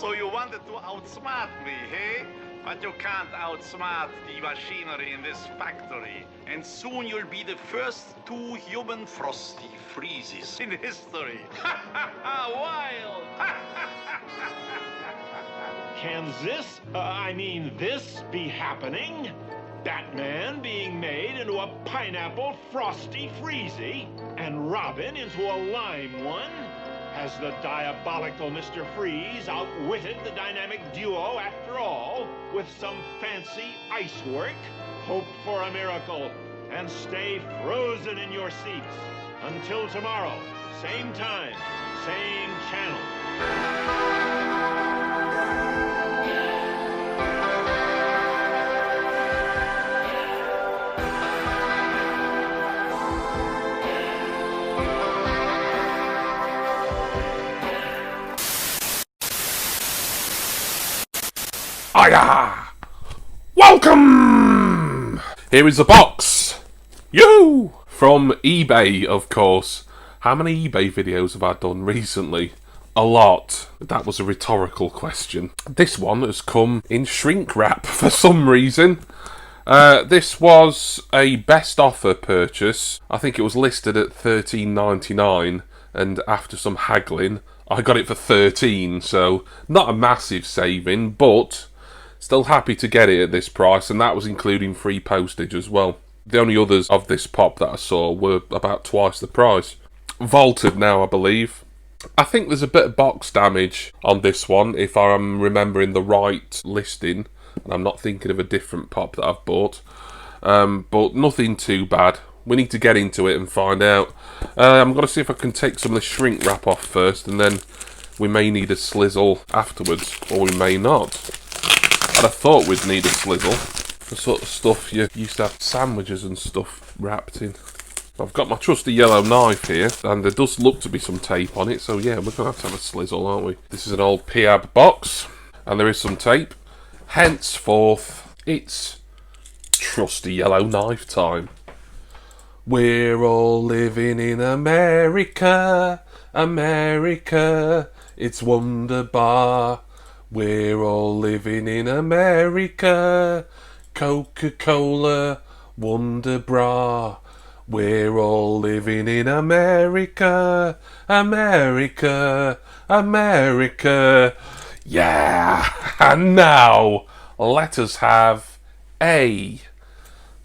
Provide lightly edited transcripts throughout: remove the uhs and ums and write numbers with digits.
So you wanted to outsmart me, hey? But you can't outsmart the machinery in this factory. And soon you'll be the first 2 human frosty freezes in history. Wild! Can this be happening? Batman being made into a pineapple frosty freezy, and Robin into a lime one? Has the diabolical Mr. Freeze outwitted the dynamic duo after all? With some fancy ice work? Hope for a miracle, and stay frozen in your seats. Until tomorrow, same time, same channel. Hiya! Welcome! Here is a box. Yoo! From eBay, of course. How many eBay videos have I done recently? A lot. That was a rhetorical question. This one has come in shrink wrap for some reason. This was a best offer purchase. I think it was listed at $13.99, and after some haggling, I got it for $13, so not a massive saving, but still happy to get it at this price, and that was including free postage as well. The only others of this pop that I saw were about twice the price. Vaulted now, I believe. I think there's a bit of box damage on this one, if I'm remembering the right listing, and I'm not thinking of a different pop that I've bought. But nothing too bad. We need to get into it and find out. I'm going to see if I can take some of the shrink wrap off first, and then we may need a slizzle afterwards, or we may not. I'd have thought we'd need a slizzle. The sort of stuff you used to have sandwiches and stuff wrapped in. I've got my trusty yellow knife here, and there does look to be some tape on it, so yeah, we're going to have a slizzle, aren't we? This is an old Piab box, and there is some tape. Henceforth, it's trusty yellow knife time. We're all living in America, America, it's wonderbar. We're all living in America, Coca-Cola, Wonder Bra. We're all living in America, America, America. Yeah, and now let us have a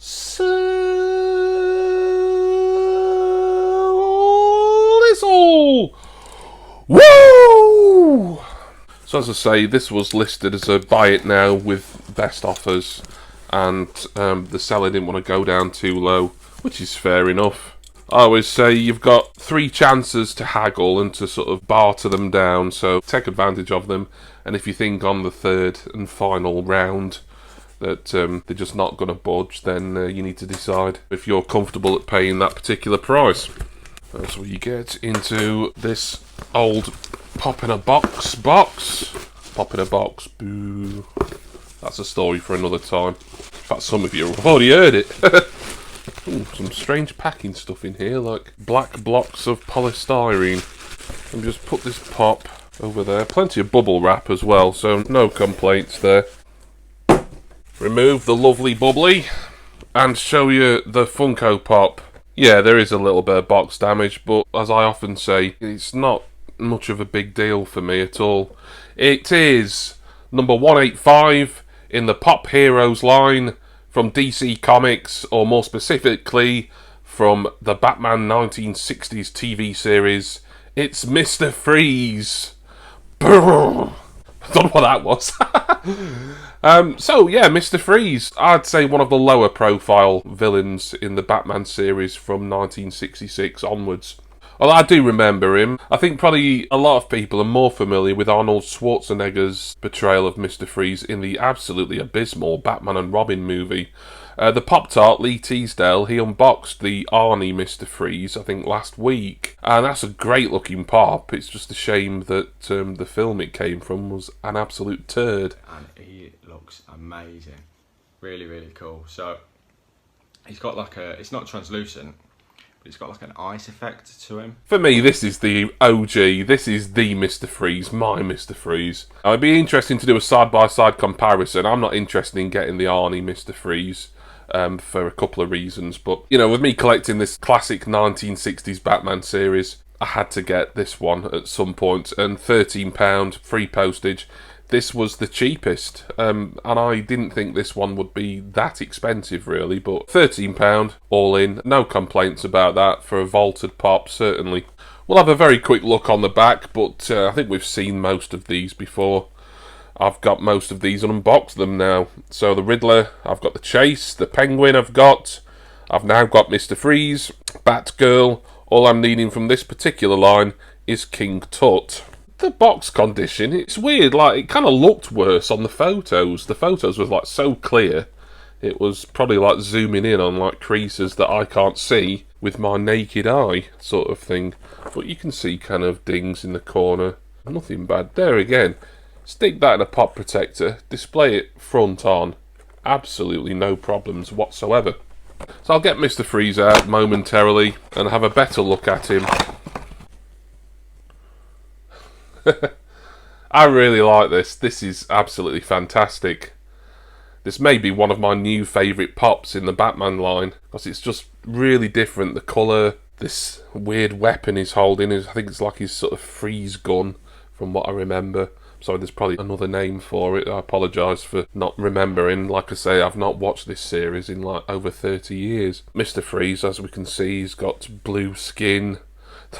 slizzle. Woo! So as I say, this was listed as a buy it now with best offers, and the seller didn't want to go down too low, which is fair enough. I always say you've got 3 chances to haggle and to sort of barter them down, so take advantage of them, and if you think on the 3rd and final round that they're just not going to budge, then you need to decide if you're comfortable at paying that particular price. As we get into this old pop in a box. Pop in a box, boo. That's a story for another time. In fact, some of you have already heard it. Ooh, some strange packing stuff in here, like black blocks of polystyrene. And just put this pop over there. Plenty of bubble wrap as well, so no complaints there. Remove the lovely bubbly and show you the Funko Pop. Yeah, there is a little bit of box damage, but as I often say, it's not much of a big deal for me at all. It is number 185 in the Pop Heroes line from DC Comics, or more specifically from the Batman 1960s TV series. It's Mr. Freeze. Brrr. I don't know what that was. So yeah, Mr. Freeze, I'd say one of the lower profile villains in the Batman series from 1966 onwards. Well, I do remember him. I think probably a lot of people are more familiar with Arnold Schwarzenegger's portrayal of Mr. Freeze in the absolutely abysmal Batman and Robin movie. The Pop-Tart, Lee Teasdale, he unboxed the Arnie Mr. Freeze, I think, last week. And that's a great looking pop. It's just a shame that the film it came from was an absolute turd. And he looks amazing. Really, really cool. So, he's got like a, it's not translucent, It's got like an ice effect to him. For me, this is the OG. This is the Mr. Freeze, my Mr. Freeze. It'd be interesting to do a side-by-side comparison. I'm not interested in getting the Arnie Mr. Freeze for a couple of reasons. But, you know, with me collecting this classic 1960s Batman series, I had to get this one at some point. And £13, free postage. This was the cheapest, and I didn't think this one would be that expensive, really, but £13 all in, no complaints about that for a vaulted pop, certainly. We'll have a very quick look on the back, but I think we've seen most of these before. I've got most of these and unboxed them now. So the Riddler, I've got the Chase, the Penguin I've now got Mr. Freeze, Batgirl. All I'm needing from this particular line is King Tut. The box condition, it's weird, like, it kind of looked worse on the photos. The photos was, like, so clear. It was probably, like, zooming in on, like, creases that I can't see with my naked eye, sort of thing. But you can see kind of dings in the corner. Nothing bad. There again. Stick that in a pop protector. Display it front on. Absolutely no problems whatsoever. So I'll get Mr. Freeze out momentarily and have a better look at him. I really like this. This is absolutely fantastic. This may be one of my new favourite pops in the Batman line, because it's just really different. The colour, this weird weapon he's holding, I think it's like his sort of freeze gun, from what I remember. Sorry, there's probably another name for it. I apologise for not remembering. Like I say, I've not watched this series in like over 30 years. Mr. Freeze, as we can see, he's got blue skin.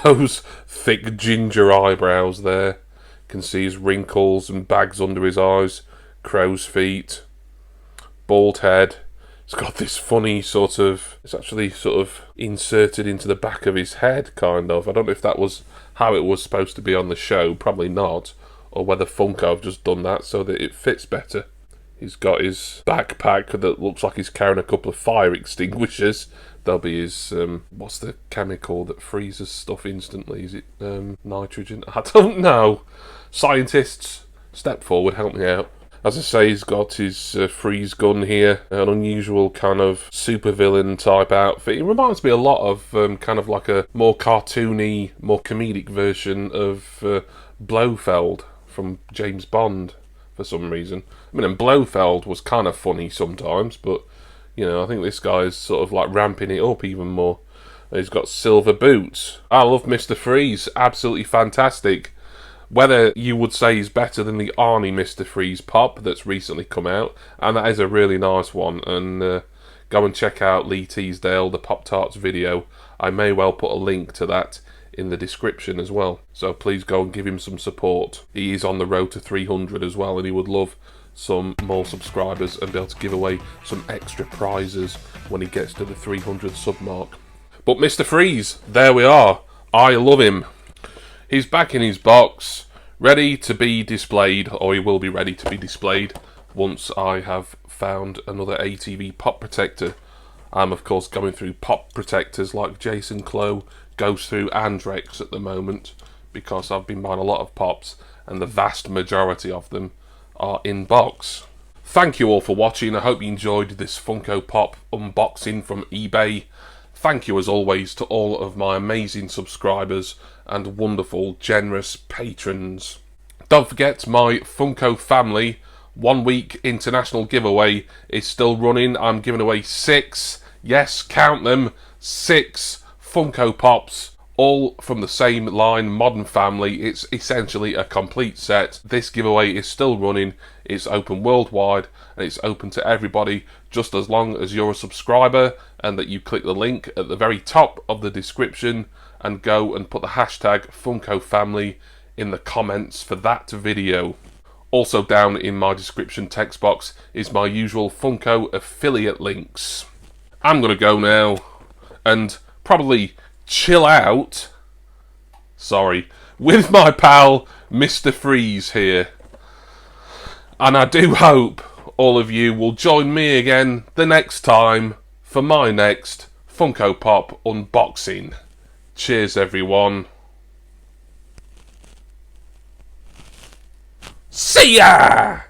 Those thick ginger eyebrows there. You can see his wrinkles and bags under his eyes. Crow's feet. Bald head. It's got this funny sort of... It's actually sort of inserted into the back of his head, kind of. I don't know if that was how it was supposed to be on the show. Probably not. Or whether Funko have just done that so that it fits better. He's got his backpack that looks like he's carrying a couple of fire extinguishers. There'll be his, what's the chemical that freezes stuff instantly? Is it nitrogen? I don't know. Scientists, step forward, help me out. As I say, he's got his freeze gun here. An unusual kind of supervillain type outfit. It reminds me a lot of kind of like a more cartoony, more comedic version of Blofeld from James Bond for some reason. I mean, and Blofeld was kind of funny sometimes, but... You know, I think this guy's sort of like ramping it up even more. He's got silver boots. I love Mr. Freeze. Absolutely fantastic. Whether you would say he's better than the Arnie Mr. Freeze pop that's recently come out, and that is a really nice one. And go and check out Lee Teasdale, the Pop-Tarts video. I may well put a link to that in the description as well. So please go and give him some support. He is on the road to 300 as well, and he would love some more subscribers and be able to give away some extra prizes when he gets to the 300 sub mark. But Mr. Freeze, there we are. I love him. He's back in his box, ready to be displayed, or he will be ready to be displayed once I have found another ATV pop protector. I'm of course going through pop protectors like Jason Clow goes through Andrex at the moment, because I've been buying a lot of pops and the vast majority of them are in box. Thank you all for watching. I hope you enjoyed this Funko Pop unboxing from eBay. Thank you as always to all of my amazing subscribers and wonderful generous patrons. Don't forget, my Funko family 1 week international giveaway is still running. I'm giving away 6, yes, count them, 6 Funko Pops, all from the same line, Modern Family. It's essentially a complete set. This giveaway is still running. It's open worldwide and it's open to everybody, just as long as you're a subscriber and that you click the link at the very top of the description and go and put the hashtag Funko Family in the comments for that video. Also down in my description text box is my usual Funko affiliate links. I'm gonna go now and probably chill out, with my pal Mr. Freeze here. And I do hope all of you will join me again the next time for my next Funko Pop unboxing. Cheers everyone. See ya!